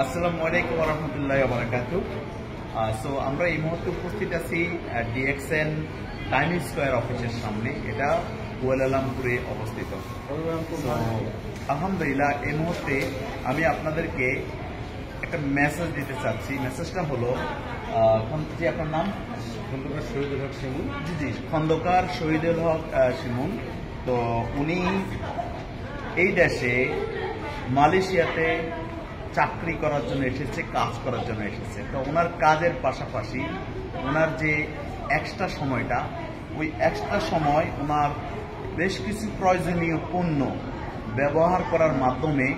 আসসালামু আলাইকুম ওয়া রাহমাতুল্লাহি ওয়া বারাকাতুহু। সো আমরা এই মুহূর্তে উপস্থিত আছি ডিএক্সএন টাইম স্কয়ার অফিসের সামনে। এটা কুয়ালালামপুরে অবস্থিত। আলহামদুলিল্লাহ, এই মুহূর্তে আমি আপনাদেরকে একটা মেসেজ দিতে চাচ্ছি। মেসেজটা হলো, যে আপনার নাম খন্দকার শহীদুল হক শিমুল। জি, খন্দকার শহীদুল হক শিমুল। তো উনি এই দেশে মালয়েশিয়াতে চাকরি করার জন্য এসেছে, কাজ করার জন্য এসেছে। তো ওনার কাজের পাশাপাশি ওনার যে এক্সট্রা সময়টা, ওই এক্সট্রা সময় ওনার বেশ কিছু প্রয়োজনীয় পণ্য ব্যবহার করার মাধ্যমে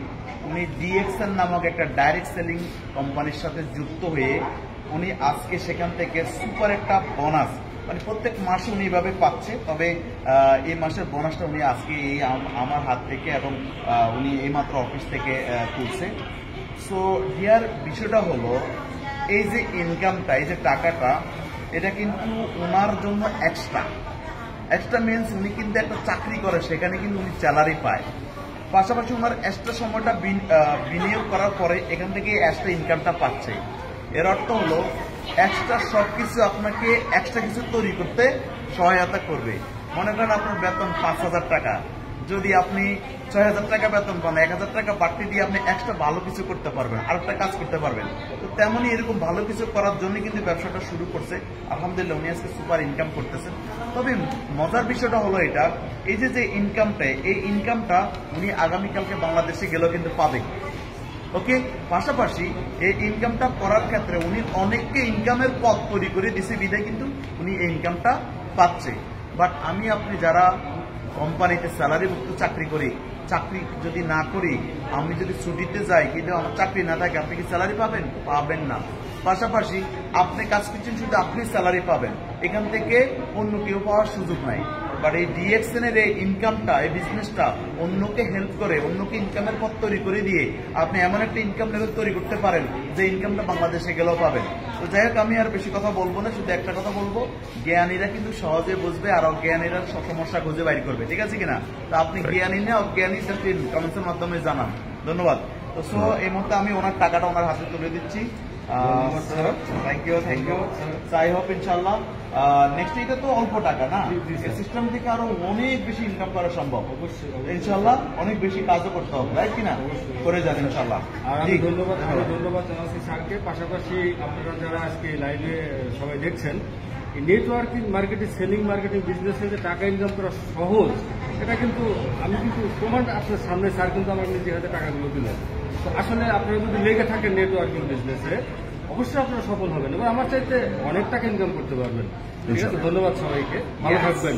উনি ডিএক্সএন নামক একটা ডাইরেক্ট সেলিং কোম্পানির সাথে যুক্ত হয়ে উনি আজকে সেখান থেকে সুপার একটা বোনাস, মানে প্রত্যেক মাসে উনি এভাবে পাচ্ছে। তবে এই মাসের বোনাসটা উনি আজকে এই আমার হাত থেকে এবং উনি এইমাত্র অফিস থেকে তুলছে। সো হিয়ার বিষয়টা হলো, এই যে ইনকামটা, এই যে টাকাটা, এটা কিন্তু ওনার জন্য এক্সট্রা মিনস উনি কিন্তু একটা চাকরি করে, সেখানে কিন্তু উনি স্যালারি পায়। পাশাপাশি ওনার এক্সট্রা সময়টা বিনিয়োগ করার পরে এখান থেকে এক্সট্রা ইনকামটা পাচ্ছে। এর অর্থ হলো এক্সট্রা সবকিছু আপনাকে এক্সট্রা কিছু তৈরি করতে সহায়তা করবে। মনে করেন আপনার বেতন 5,000 টাকা, যদি আপনি 6,000 টাকা বেতন পান, 1,000 টাকা বাড়তি দিয়ে আপনি এক্সট্রা ভালো কিছু করতে পারবেন, আরেকটা কাজ করতে পারবেন। তো তেমনই এরকম ভালো কিছু করার জন্য কিন্তু ব্যবসাটা শুরু করছে। আলহামদুলিল্লাহ, উনি আজকে সুপার ইনকাম করতেছেন। তবে মজার বিষয়টা হলো এটা, এই যে ইনকামটা, এই ইনকামটা উনি আগামীকালকে বাংলাদেশে গেলেও কিন্তু পাবে। ওকে, পাশাপাশি এই ইনকামটা করার ক্ষেত্রে উনি অনেককে ইনকামের পথ তৈরি করে দিছে, বিধায় কিন্তু উনি এই ইনকামটা পাচ্ছে। বাট আপনি যারা কোম্পানিতে স্যালারি মুক্ত চাকরি করি, চাকরি যদি না করি, আমি যদি ছুটিতে যাই কিন্তু আমার চাকরি না থাকে, আপনি কি স্যালারি পাবেন না। পাশাপাশি আপনি কাজ করছেন, শুধু আপনি স্যালারি পাবেন, এখান থেকে অন্য কেউ পাওয়ার সুযোগ নাই। বাট এই ডিএক্সএন এর এই ইনকামটা, এই বিজনেসটা অন্যকে হেল্প করে, অন্যকে ইনকামের পথ তৈরি করে দিয়ে আপনি এমন একটা ইনকাম লেভেল তৈরি করতে পারেন যে ইনকামটা বাংলাদেশে গেলেও পাবেন। তো যাই হোক, আমি আর বেশি কথা বলবো না, শুধু একটা কথা বলবো, জ্ঞানীরা কিন্তু সহজে বুঝবে আর অজ্ঞানীরা সমস্যা খুঁজে বাইর করবে। ঠিক আছে কিনা? তো আপনি জ্ঞানী না অজ্ঞানী, কমেন্টসের মাধ্যমে জানান। ধন্যবাদ। তো সো এই মুহূর্তে আমি ওনার টাকাটা ওনার হাতে তুলে দিচ্ছি। Thank you. আই হোপ ইনশাল্লাহ নেক্সট এটা তো অল্প টাকা না, সিস্টেম থেকে আরো অনেক বেশি ইনকাম করা সম্ভব। অবশ্যই ইনশাল্লাহ অনেক বেশি কাজও করতে হবে, রাইট কিনা? করে যান ইনশাল্লাহ। ধন্যবাদ জানাচ্ছি স্যারকে। পাশাপাশি আপনারা যারা আজকে লাইভে সবাই দেখছেন, নেটওয়ার্কিং মার্কেটিং, সেলিং মার্কেটিং বিজনেসে যে টাকা ইনকাম করা সহজ, এটা কিন্তু আমি প্রমাণ আপনার সামনে, স্যার কিন্তু আমার নিজের হাতে টাকাগুলো দিলেন। তো আসলে আপনারা যদি লেগে থাকেন নেটওয়ার্কিং বিজনেসে, অবশ্যই আপনারা সফল হবেন এবং আমার চাইতে অনেক টাকা ইনকাম করতে পারবেন। ঠিক আছে, ধন্যবাদ সবাইকে, ভালো থাকবেন।